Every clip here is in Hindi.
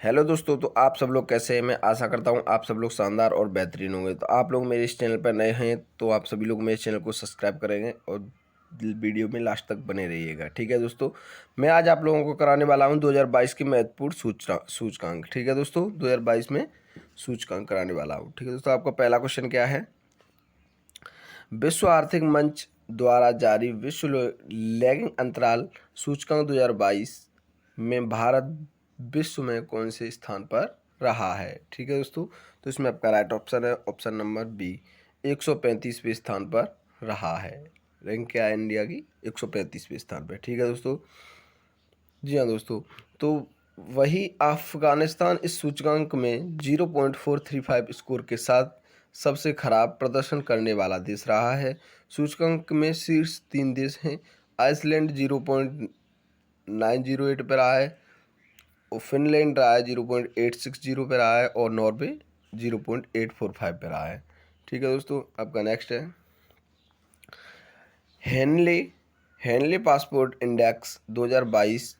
हेलो दोस्तों, तो आप सब लोग कैसे हैं। मैं आशा करता हूं आप सब लोग शानदार और बेहतरीन होंगे। तो आप लोग मेरे इस चैनल पर नए हैं तो आप सभी लोग मेरे चैनल को सब्सक्राइब करेंगे और वीडियो में लास्ट तक बने रहिएगा। ठीक है दोस्तों, मैं आज आप लोगों को कराने वाला हूं 2022 की महत्वपूर्ण सूचकांक। ठीक है दोस्तों, 2022 में सूचकांक कराने वाला हूँ। ठीक है दोस्तों, आपका पहला क्वेश्चन क्या है। विश्व आर्थिक मंच द्वारा जारी विश्व लैंगिक अंतराल सूचकांक 2022 में भारत विश्व में कौन से स्थान पर रहा है। ठीक है दोस्तों, तो इसमें आपका राइट ऑप्शन है ऑप्शन नंबर बी, 135वें स्थान पर रहा है। रैंक क्या है इंडिया की, 135वें स्थान पर। ठीक है दोस्तों, जी हाँ दोस्तों, तो वही अफगानिस्तान इस सूचकांक में 0.435 स्कोर के साथ सबसे खराब प्रदर्शन करने वाला देश रहा है। सूचकांक में शीर्ष 3 देश हैं। आइसलैंड 0.908 पर रहा है, और फिनलैंड रहा है 0.860 पे रहा है, और नॉर्वे 0.845 पे रहा है। ठीक है दोस्तों, आपका नेक्स्ट है हेनले हेनले पासपोर्ट इंडेक्स 2022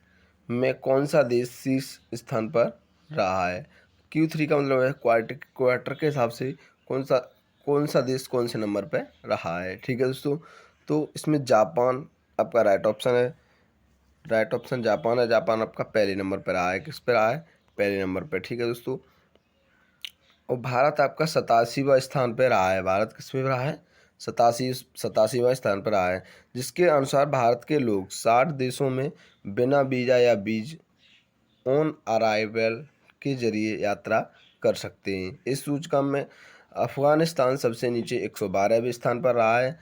में कौन सा देश शीर्ष स्थान पर रहा है। Q3 का मतलब है क्वार्टर के हिसाब से कौन सा देश कौन से नंबर पे रहा है। ठीक है दोस्तों, तो इसमें जापान आपका राइट ऑप्शन है। राइट ऑप्शन जापान है। जापान आपका पहले नंबर पर रहा है। किस पे रहा है, पहले नंबर पर। ठीक है दोस्तों, और भारत आपका 87वां स्थान पर रहा है। भारत किस पे रहा है, 87वां स्थान पर रहा है, जिसके अनुसार भारत के लोग 60 देशों में बिना वीज़ा या बीज ऑन अराइवल के जरिए यात्रा कर सकते हैं। इस सूचकांक में अफगानिस्तान सबसे नीचे 112वें स्थान पर रहा है,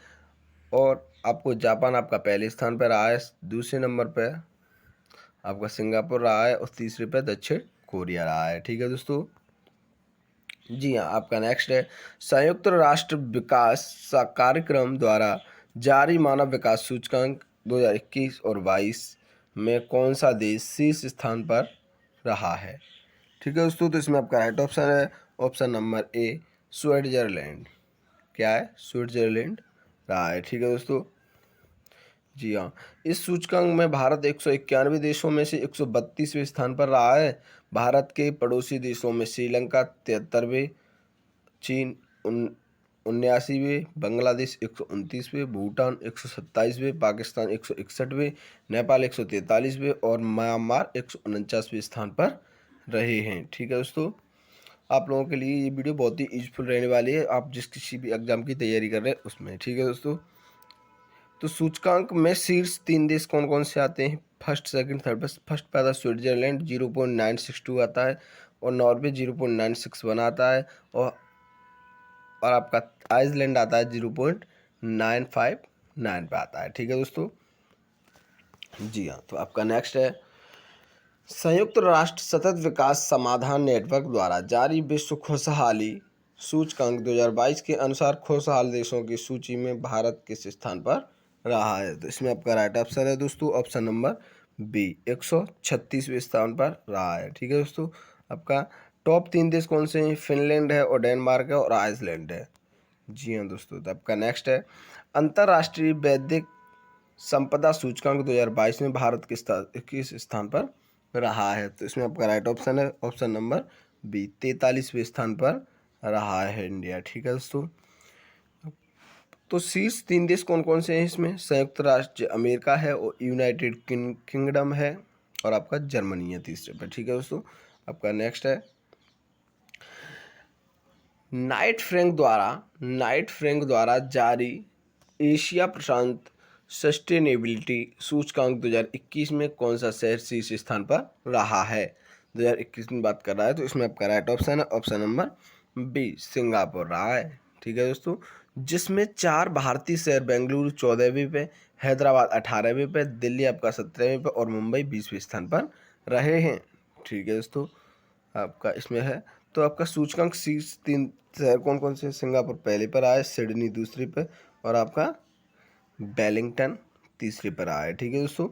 और आपको जापान आपका पहले स्थान पर रहा है। दूसरे नंबर पर आपका सिंगापुर रहा है, और तीसरे पर दक्षिण कोरिया रहा है। ठीक है दोस्तों, जी हाँ, आपका नेक्स्ट है संयुक्त राष्ट्र विकास कार्यक्रम द्वारा जारी मानव विकास सूचकांक 2021 और 22 में कौन सा देश शीर्ष स्थान पर रहा है। ठीक है दोस्तों, तो इसमें आपका राइट ऑप्शन है ऑप्शन नंबर ए, स्विट्जरलैंड। क्या है, स्विट्जरलैंड रहा है। ठीक है दोस्तों, जी हाँ, इस सूचकांक में भारत 191 देशों में से 132वें स्थान पर रहा है। भारत के पड़ोसी देशों में श्रीलंका 73वें, चीन 79वें, बांग्लादेश 129वें, भूटान 127वें, पाकिस्तान 161वें, नेपाल 143वें और म्यांमार 149वें स्थान पर रहे हैं। ठीक है दोस्तों, आप लोगों के लिए ये वीडियो बहुत ही यूजफुल रहने वाली है, आप जिस किसी भी एग्जाम की तैयारी कर रहे हैं उसमें। ठीक है दोस्तों, तो सूचकांक में शीर्ष 3 देश कौन कौन से आते हैं, फर्स्ट सेकंड थर्ड पर। फर्स्ट पे आता है स्विट्जरलैंड, 0.962 आता है, और नॉर्वे 0.961 आता है, और आपका आइसलैंड आता है 0.959 पे आता है। ठीक है दोस्तों, जी हाँ, तो आपका नेक्स्ट है संयुक्त राष्ट्र सतत विकास समाधान नेटवर्क द्वारा जारी विश्व खुशहाली सूचकांक 2022 के अनुसार खुशहाल देशों की सूची में भारत किस स्थान पर रहा है। तो इसमें आपका राइट ऑप्शन है दोस्तों ऑप्शन नंबर बी, 136वें स्थान पर रहा है। ठीक है दोस्तों, आपका टॉप 3 देश कौन से हैं, फिनलैंड है, और डेनमार्क है, और आइसलैंड है। जी हाँ दोस्तों, तो आपका नेक्स्ट है अंतर्राष्ट्रीय बौद्धिक संपदा सूचकांक 2022 में भारत किस स्थान पर रहा है। तो इसमें आपका राइट ऑप्शन है ऑप्शन नंबर बी, 43वें स्थान पर रहा है इंडिया। ठीक है दोस्तों, तो शीर्ष 3 देश कौन कौन से हैं इसमें, संयुक्त राष्ट्र अमेरिका है, और यूनाइटेड किंगडम है, और आपका जर्मनी है तीसरे पर। ठीक है दोस्तों, आपका नेक्स्ट है नाइट फ्रैंक द्वारा जारी एशिया प्रशांत सस्टेनेबिलिटी सूचकांक 2021 में कौन सा शहर शीर्ष स्थान पर रहा है। 2021 में बात कर रहा है, तो इसमें आपका राइट ऑप्शन है ऑप्शन नंबर बी, सिंगापुर रहा है। ठीक है दोस्तों, जिसमें 4 भारतीय शहर बेंगलुरु 14वें पे, हैदराबाद 18वें पे, दिल्ली आपका 17वें पे, और मुंबई 20वें स्थान पर रहे हैं। ठीक है दोस्तों, आपका इसमें है, तो आपका सूचकांक शीर्ष 3 शहर कौन कौन से, सिंगापुर पहले पर आए, सिडनी दूसरी पे, और आपका वेलिंगटन तीसरे पर आया है। ठीक है दोस्तों,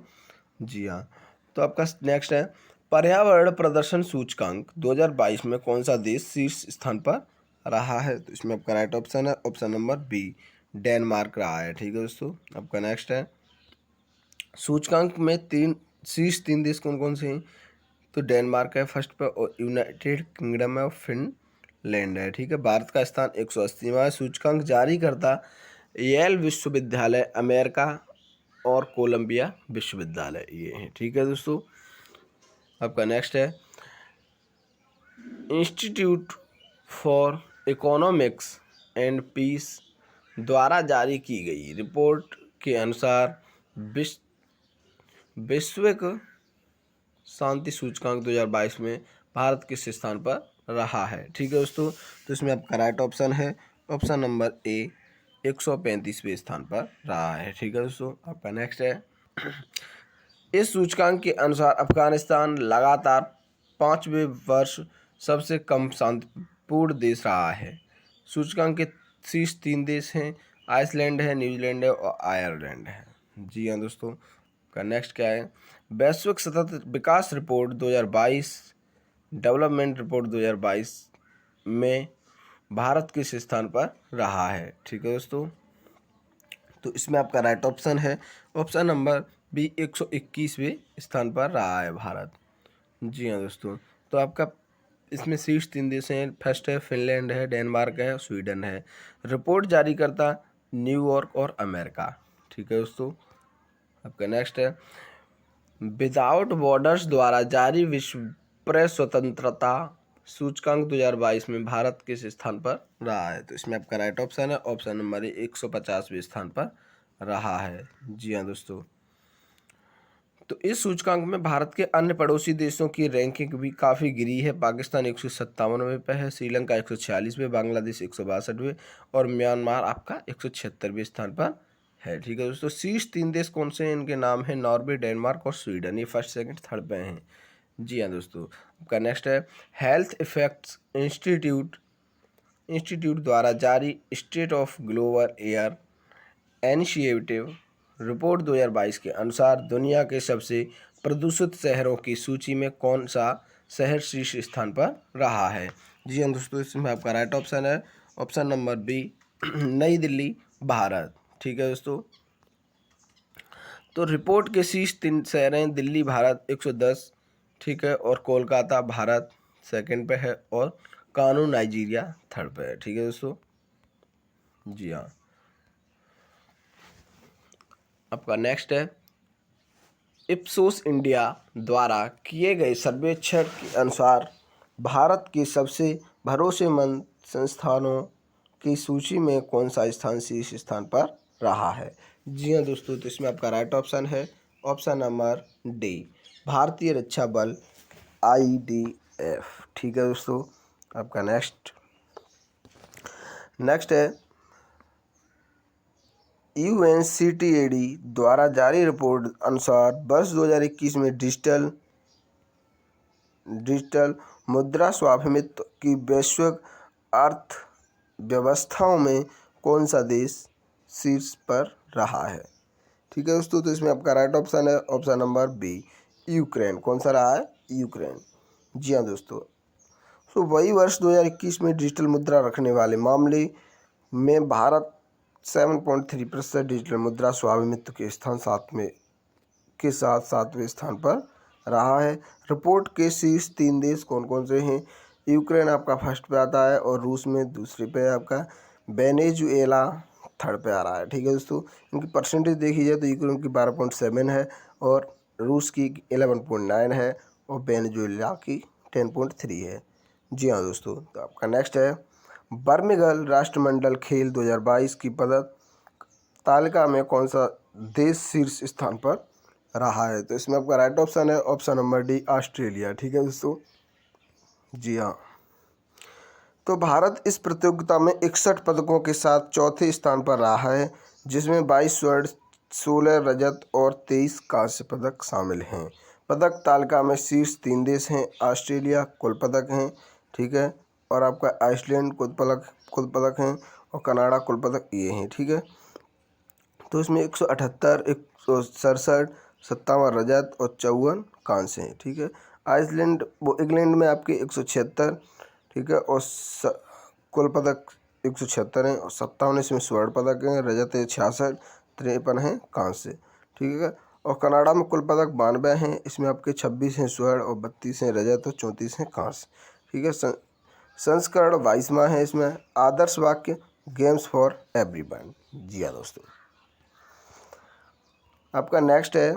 जी हाँ, तो आपका नेक्स्ट है पर्यावरण प्रदर्शन सूचकांक 2022 में कौन सा देश शीर्ष स्थान पर रहा है। तो इसमें आपका राइट ऑप्शन है ऑप्शन नंबर बी, डेनमार्क रहा है। ठीक है दोस्तों, आपका नेक्स्ट है सूचकांक में शीर्ष तीन देश कौन कौन से हैं, तो डेनमार्क है फर्स्ट पे और यूनाइटेड किंगडम है और फिनलैंड है। ठीक है, भारत का स्थान 180वां है। सूचकांक जारी करता येल विश्वविद्यालय अमेरिका और कोलंबिया विश्वविद्यालय ये हैं। ठीक है दोस्तों, आपका नेक्स्ट है institute for economics and peace द्वारा जारी की गई रिपोर्ट के अनुसार वैश्विक शांति सूचकांक 2022 में भारत किस स्थान पर रहा है। ठीक है दोस्तों, तो इसमें आपका राइट ऑप्शन है ऑप्शन नंबर ए 135वें स्थान पर रहा है। ठीक है दोस्तों, आपका नेक्स्ट है इस सूचकांक के अनुसार अफगानिस्तान लगातार 5वें वर्ष सबसे कम शांतिपूर्ण देश रहा है। सूचकांक के शीर्ष 3 देश हैं, आइसलैंड है, न्यूजीलैंड है और आयरलैंड है। जी हाँ दोस्तों, का नेक्स्ट क्या है वैश्विक सतत विकास रिपोर्ट 2022 डेवलपमेंट रिपोर्ट 2022 में भारत किस स्थान पर रहा है। ठीक है दोस्तों, तो इसमें आपका राइट ऑप्शन है ऑप्शन नंबर बी 121वें स्थान पर रहा है भारत। जी हाँ दोस्तों, तो आपका इसमें शीर्ष 3 देश हैं, फर्स्ट है फिनलैंड है, डेनमार्क है, स्वीडन है। रिपोर्ट जारी करता न्यूयॉर्क और अमेरिका। ठीक है दोस्तों, आपका नेक्स्ट है विदाउट बॉर्डर्स द्वारा जारी विश्व प्रेस स्वतंत्रता सूचकांक 2022 में भारत किस स्थान पर रहा है। तो इसमें आपका राइट ऑप्शन है ऑप्शन नंबर 150वें स्थान पर रहा है। जी हाँ दोस्तों, तो इस सूचकांक में भारत के अन्य पड़ोसी देशों की रैंकिंग भी काफ़ी गिरी है। पाकिस्तान 157वें पे है, श्रीलंका 146वें, बांग्लादेश 162वें और म्यांमार आपका 176वें स्थान पर है। ठीक है दोस्तों, शीर्ष 3 देश कौन से हैं इनके नाम है नॉर्वे, डेनमार्क और स्वीडन। ये फर्स्ट सेकंड थर्ड पे हैं। जी हाँ दोस्तों, आपका नेक्स्ट है हेल्थ इफेक्ट्स इंस्टीट्यूट द्वारा जारी state of global air initiative report 2022 के अनुसार दुनिया के सबसे प्रदूषित शहरों की सूची में कौन सा शहर शीर्ष स्थान पर रहा है। जी हाँ दोस्तों, इसमें आपका राइट ऑप्शन है ऑप्शन नंबर बी नई दिल्ली भारत। ठीक है दोस्तों, तो रिपोर्ट के शीर्ष 3 शहर हैं दिल्ली भारत 110, ठीक है, और कोलकाता भारत सेकंड पे है और कानू नाइजीरिया थर्ड पे है। ठीक है दोस्तों, जी हाँ, आपका नेक्स्ट है इप्सोस इंडिया द्वारा किए गए सर्वेक्षण के अनुसार भारत के सबसे भरोसेमंद संस्थानों की सूची में कौन सा स्थान शीर्ष स्थान पर रहा है। जी हाँ दोस्तों, तो इसमें आपका राइट ऑप्शन है ऑप्शन नंबर डी भारतीय रक्षा बल IDF। ठीक है दोस्तों, आपका नेक्स्ट है UNCTAD द्वारा जारी रिपोर्ट अनुसार वर्ष 2021 में डिजिटल मुद्रा स्वामित्व की वैश्विक अर्थव्यवस्थाओं में कौन सा देश शीर्ष पर रहा है। ठीक है दोस्तों, तो इसमें आपका राइट ऑप्शन है ऑप्शन नंबर बी यूक्रेन। कौन सा रहा है यूक्रेन। जी हाँ दोस्तों, तो वही वर्ष 2021 में डिजिटल मुद्रा रखने वाले मामले में भारत 7.3% डिजिटल मुद्रा स्वामित्व के स्थान के साथ 7वें स्थान पर रहा है। रिपोर्ट के शीर्ष 3 देश कौन कौन से हैं। यूक्रेन आपका फर्स्ट पे आता है और रूस में दूसरे पे है आपका वेनेजुएला थर्ड पे आ रहा है। ठीक है दोस्तों, इनकी परसेंटेज देखी जाए तो यूक्रेन की 12.7 है और रूस की 11.9 है और वेनेजुएला की 10.3 है। जी हाँ दोस्तों, तो आपका नेक्स्ट है बर्मिंघम राष्ट्रमंडल खेल 2022 की पदक तालिका में कौन सा देश शीर्ष स्थान पर रहा है। तो इसमें आपका राइट ऑप्शन है ऑप्शन नंबर डी ऑस्ट्रेलिया। ठीक है दोस्तों, जी हाँ, तो भारत इस प्रतियोगिता में 61 पदकों के साथ चौथे स्थान पर रहा है, जिसमें 22 स्वर्ण, 16 रजत और 23 कांस्य पदक शामिल हैं। पदक तालिका में शीर्ष 3 देश हैं, ऑस्ट्रेलिया कुल पदक हैं, ठीक है, और आपका आइसलैंड कुल पदक हैं और कनाडा कुल पदक ये हैं। ठीक है, तो इसमें 178, 167, 57 रजत और 54 कांस्य हैं। ठीक है, इंग्लैंड में आपके 176, ठीक है, और कुल पदक 176 हैं और 57 इसमें स्वर्ण पदक हैं, रजत है 66, 53 हैं कांस्य। ठीक है, और कनाडा में कुल पदक 92 हैं, इसमें आपके 26 हैं स्वर्ण और 32 हैं रजत और 34 हैं कांस्य। ठीक है, संस्करण 22वां है। इसमें आदर्श वाक्य गेम्स फॉर एवरीवन। जी हाँ दोस्तों, आपका नेक्स्ट है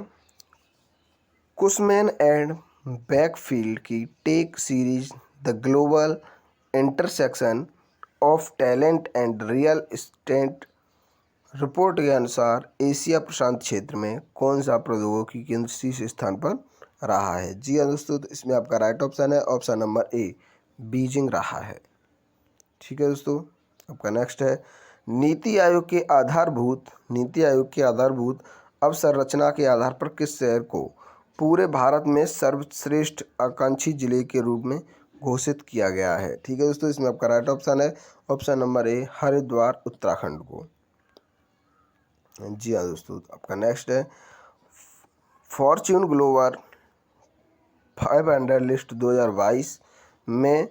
कुशमैन एंड बैकफील्ड की take series the global intersection of talent and real estate report के अनुसार एशिया प्रशांत क्षेत्र में कौन सा प्रौद्योगिकी केंद्र शीर्ष स्थान पर रहा है। जी हाँ दोस्तों, तो इसमें आपका राइट ऑप्शन है ऑप्शन नंबर ए बीजिंग रहा है। ठीक है दोस्तों, आपका नेक्स्ट है नीति आयोग के आधारभूत अवसंरचना के आधार पर किस शहर को पूरे भारत में सर्वश्रेष्ठ आकांक्षी जिले के रूप में घोषित किया गया है। ठीक है दोस्तों, इसमें आपका राइट ऑप्शन है option number A Haridwar Uttarakhand को। जी हाँ दोस्तों, आपका नेक्स्ट है फॉर्च्यून ग्लोबल 500 लिस्ट 2022 में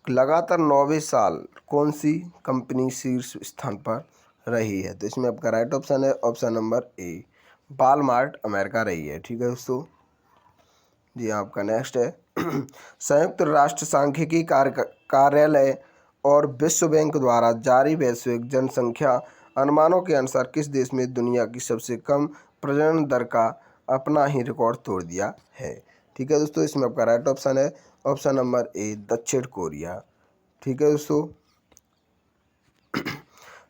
लगातार 9वें साल कौन सी कंपनी शीर्ष स्थान पर रही है। तो इसमें आपका राइट ऑप्शन है option number A Walmart America रही है। ठीक है दोस्तों, जी हाँ, आपका नेक्स्ट है संयुक्त राष्ट्र सांख्यिकी कार्यालय और विश्व बैंक द्वारा जारी वैश्विक जनसंख्या अनुमानों के अनुसार किस देश में दुनिया की सबसे कम प्रजनन दर का अपना ही रिकॉर्ड तोड़ दिया है। ठीक है दोस्तों, इसमें आपका राइट ऑप्शन है ऑप्शन नंबर ए दक्षिण कोरिया। ठीक है दोस्तों,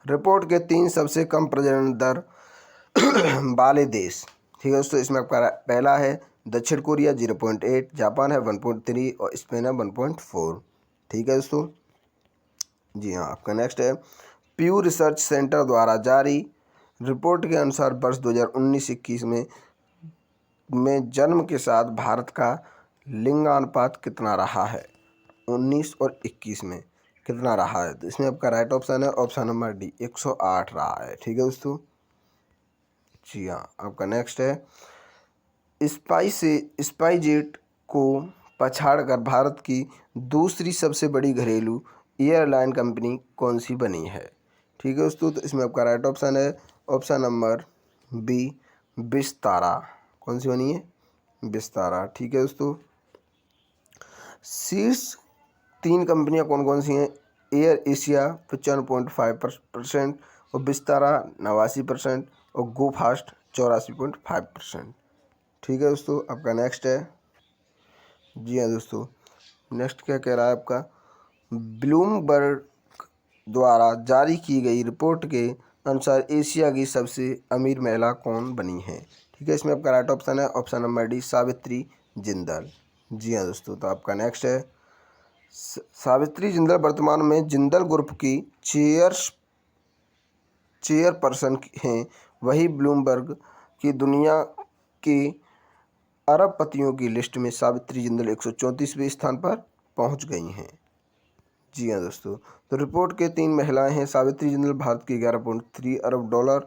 रिपोर्ट के 3 सबसे कम प्रजनन दर वाले देश। ठीक है दोस्तों, इसमें आपका पहला है दक्षिण कोरिया 0.8, जापान है 1.3 और स्पेन है 1.4। ठीक है दोस्तों, जी हाँ, आपका नेक्स्ट है प्यू रिसर्च सेंटर द्वारा जारी रिपोर्ट के अनुसार वर्ष 2019-21 में जन्म के साथ भारत का लिंगानुपात कितना रहा है। 19 और 21 में कितना रहा है। तो इसमें आपका राइट ऑप्शन है ऑप्शन नंबर डी 108 रहा है। ठीक है दोस्तों, जी हाँ, आपका नेक्स्ट है स्पाइसजेट को पछाड़कर भारत की दूसरी सबसे बड़ी घरेलू एयरलाइन कंपनी कौन सी बनी है। ठीक है दोस्तों, तो इसमें आपका राइट ऑप्शन है ऑप्शन नंबर बी विस्तारा। कौन सी बनी है, विस्तारा। ठीक है दोस्तों, शीर्ष 3 कंपनियां कौन कौन सी हैं, एयर एशिया 55.5% और विस्तारा 89% और गो फास्ट 84.5%। ठीक है दोस्तों, आपका नेक्स्ट है, जी हाँ दोस्तों, नेक्स्ट क्या कह रहा है आपका ब्लूमबर्ग द्वारा जारी की गई रिपोर्ट के अनुसार एशिया की सबसे अमीर महिला कौन बनी है। ठीक है, इसमें आपका राइट ऑप्शन है option number D Savitri Jindal. जी हाँ दोस्तों, तो आपका नेक्स्ट है सावित्री जिंदल वर्तमान में जिंदल ग्रुप की चेयरपर्सन हैं। वही ब्लूमबर्ग की दुनिया के अरबपतियों की लिस्ट में सावित्री जिंदल 134वें स्थान पर पहुंच गई हैं। जी हाँ दोस्तों, तो रिपोर्ट के 3 महिलाएं हैं सावित्री जिंदल भारत की 11.3 अरब डॉलर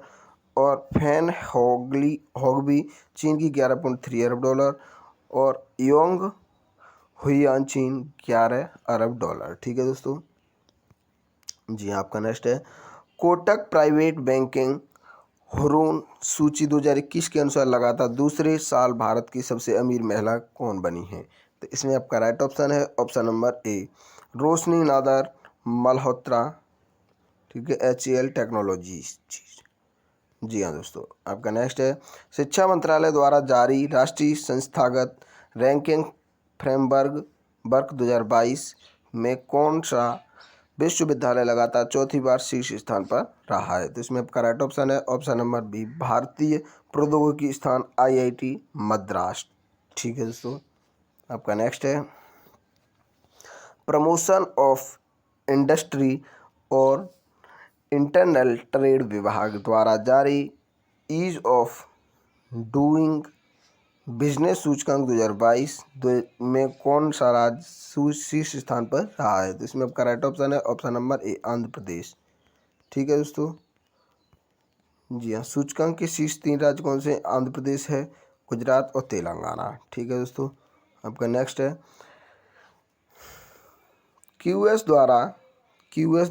और फैन होगबी चीन की 11.3 अरब डॉलर और योंग हुईयान चीन 11 अरब डॉलर। ठीक है दोस्तों, जी हाँ, आपका नेक्स्ट है कोटक प्राइवेट बैंकिंग हुरून सूची 2021 के अनुसार लगातार दूसरे साल भारत की सबसे अमीर महिला कौन बनी है। तो इसमें आपका राइट ऑप्शन है ऑप्शन नंबर ए रोशनी नादर मल्होत्रा। ठीक है, HAL टेक्नोलॉजी। जी हाँ दोस्तों, आपका नेक्स्ट है शिक्षा मंत्रालय द्वारा जारी राष्ट्रीय संस्थागत रैंकिंग फ्रेमवर्क 2022 में कौन सा विश्वविद्यालय लगातार चौथी बार शीर्ष स्थान पर रहा है। तो इसमें आपका राइट ऑप्शन है ऑप्शन नंबर बी भारतीय प्रौद्योगिकी स्थान IIT मद्रास। ठीक है दोस्तों, आपका नेक्स्ट है प्रमोशन ऑफ इंडस्ट्री और इंटरनल ट्रेड विभाग द्वारा जारी ईज ऑफ डूइंग बिजनेस सूचकांक 2022 में कौन सा राज्य शीर्ष स्थान पर रहा है। तो इसमें आपका राइट ऑप्शन है option number A Andhra Pradesh. ठीक है दोस्तों, जी हाँ, सूचकांक के शीर्ष 3 राज्य कौन से, आंध्र प्रदेश है, गुजरात और तेलंगाना। ठीक है दोस्तों, आपका नेक्स्ट है क्यूएस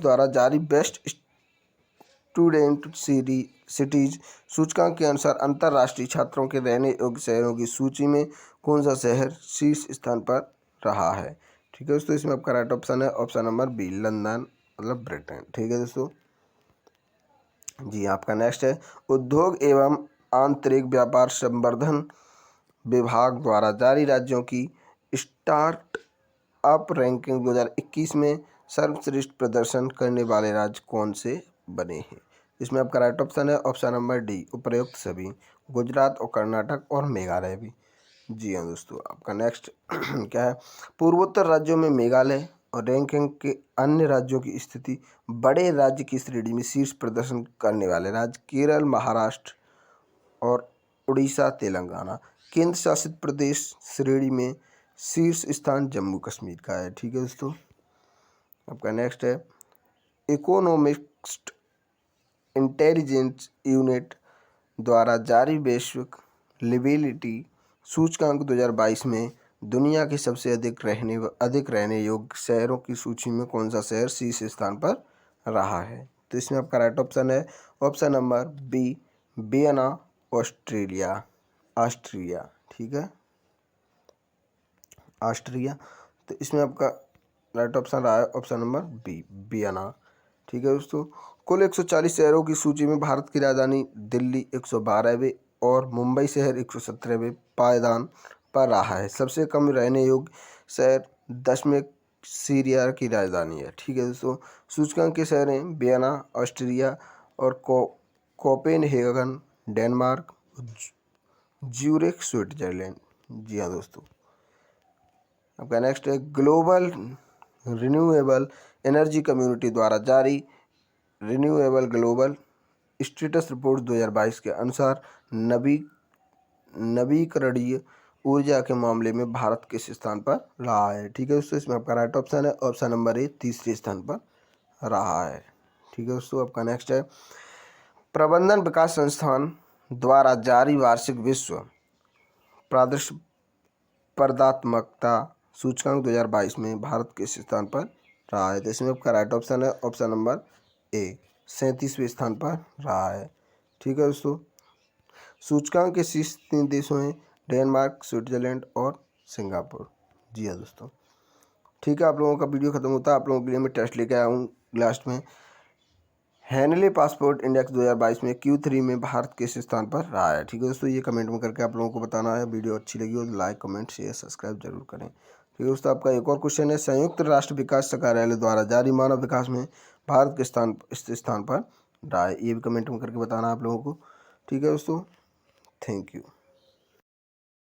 द्वारा जारी बेस्ट स्टूडेंट सीरीज सिटीज सूचकांक के अनुसार अंतर्राष्ट्रीय छात्रों के रहने योग्य शहरों की सूची में कौन सा शहर शीर्ष स्थान पर रहा है? ठीक है दोस्तों, इसमें आपका राइट ऑप्शन है ऑप्शन नंबर बी, लंदन मतलब ब्रिटेन। ठीक है दोस्तों जी, आपका नेक्स्ट है उद्योग एवं आंतरिक व्यापार संवर्धन विभाग द्वारा जारी राज्यों की स्टार्ट अप रैंकिंग 2021 में सर्वश्रेष्ठ प्रदर्शन करने वाले राज्य कौन से बने हैं? इसमें आपका राइट ऑप्शन है ऑप्शन नंबर डी, उपरोक्त सभी, गुजरात और कर्नाटक और मेघालय भी। जी हाँ दोस्तों, आपका नेक्स्ट क्या है, पूर्वोत्तर राज्यों में मेघालय और रैंकिंग के अन्य राज्यों की स्थिति बड़े राज्य की श्रेणी में शीर्ष प्रदर्शन करने वाले राज्य केरल, महाराष्ट्र और उड़ीसा, तेलंगाना। केंद्र शासित प्रदेश श्रेणी में शीर्ष स्थान जम्मू कश्मीर का है। ठीक है दोस्तों, आपका नेक्स्ट है इकोनॉमिस्ट इंटेलिजेंस यूनिट द्वारा जारी वैश्विक लिविलिटी सूचकांक 2022 में दुनिया के सबसे अधिक रहने योग्य शहरों की सूची में कौन सा शहर शीर्ष स्थान पर रहा है? तो इसमें आपका राइट ऑप्शन है option number B, Vienna, Austria. ठीक है, ऑस्ट्रिया। तो इसमें आपका राइट ऑप्शन रहा है ऑप्शन नंबर बी, वियना। ठीक है दोस्तों, कुल 140 शहरों की सूची में भारत की राजधानी दिल्ली 112वें और मुंबई शहर 117वें पायदान पर रहा है। सबसे कम रहने योग्य शहर दशमें सीरिया की राजधानी है। ठीक है दोस्तों, सूचकांक के शहर हैं वियना ऑस्ट्रिया और कोपेनहेगन डेनमार्क, ज्यूरिख स्विट्जरलैंड। जी हाँ दोस्तों, आपका नेक्स्ट है ग्लोबल रिन्यूएबल एनर्जी कम्युनिटी द्वारा जारी रिन्यूएबल ग्लोबल स्टेटस रिपोर्ट 2022 के अनुसार नवीकरणीय ऊर्जा के मामले में भारत किस स्थान पर रहा है? ठीक है दोस्तों, इसमें आपका राइट ऑप्शन है ऑप्शन नंबर ए, तीसरे स्थान पर रहा है। ठीक है दोस्तों, आपका नेक्स्ट है प्रबंधन विकास संस्थान द्वारा जारी वार्षिक विश्व प्रतिस्पर्धात्मकता सूचकांक 2022 में भारत किस स्थान पर रहा है? तो इसमें आपका राइट ऑप्शन है ऑप्शन नंबर ए, 37वें स्थान पर रहा है। ठीक है दोस्तों, सूचकांक के शीर्ष 3 देशों हैं डेनमार्क, स्विट्जरलैंड और सिंगापुर। जी हाँ दोस्तों, ठीक है, आप लोगों का वीडियो खत्म होता है। आप लोगों के लिए मैं टेस्ट लेके आया हूँ लास्ट में। हेनले पासपोर्ट इंडेक्स 2022 में Q3 में भारत किस स्थान पर रहा है? ठीक है दोस्तों, ये कमेंट में करके आप लोगों को बताना है। वीडियो अच्छी लगी हो तो लाइक, कमेंट, शेयर, सब्सक्राइब जरूर करें। ठीक है दोस्तों, आपका एक और क्वेश्चन है संयुक्त राष्ट्र विकास कार्यालय द्वारा जारी मानव विकास में भारत के स्थान पर रहा है। ये भी कमेंट में करके बताना आप लोगों को। ठीक है दोस्तों, थैंक यू।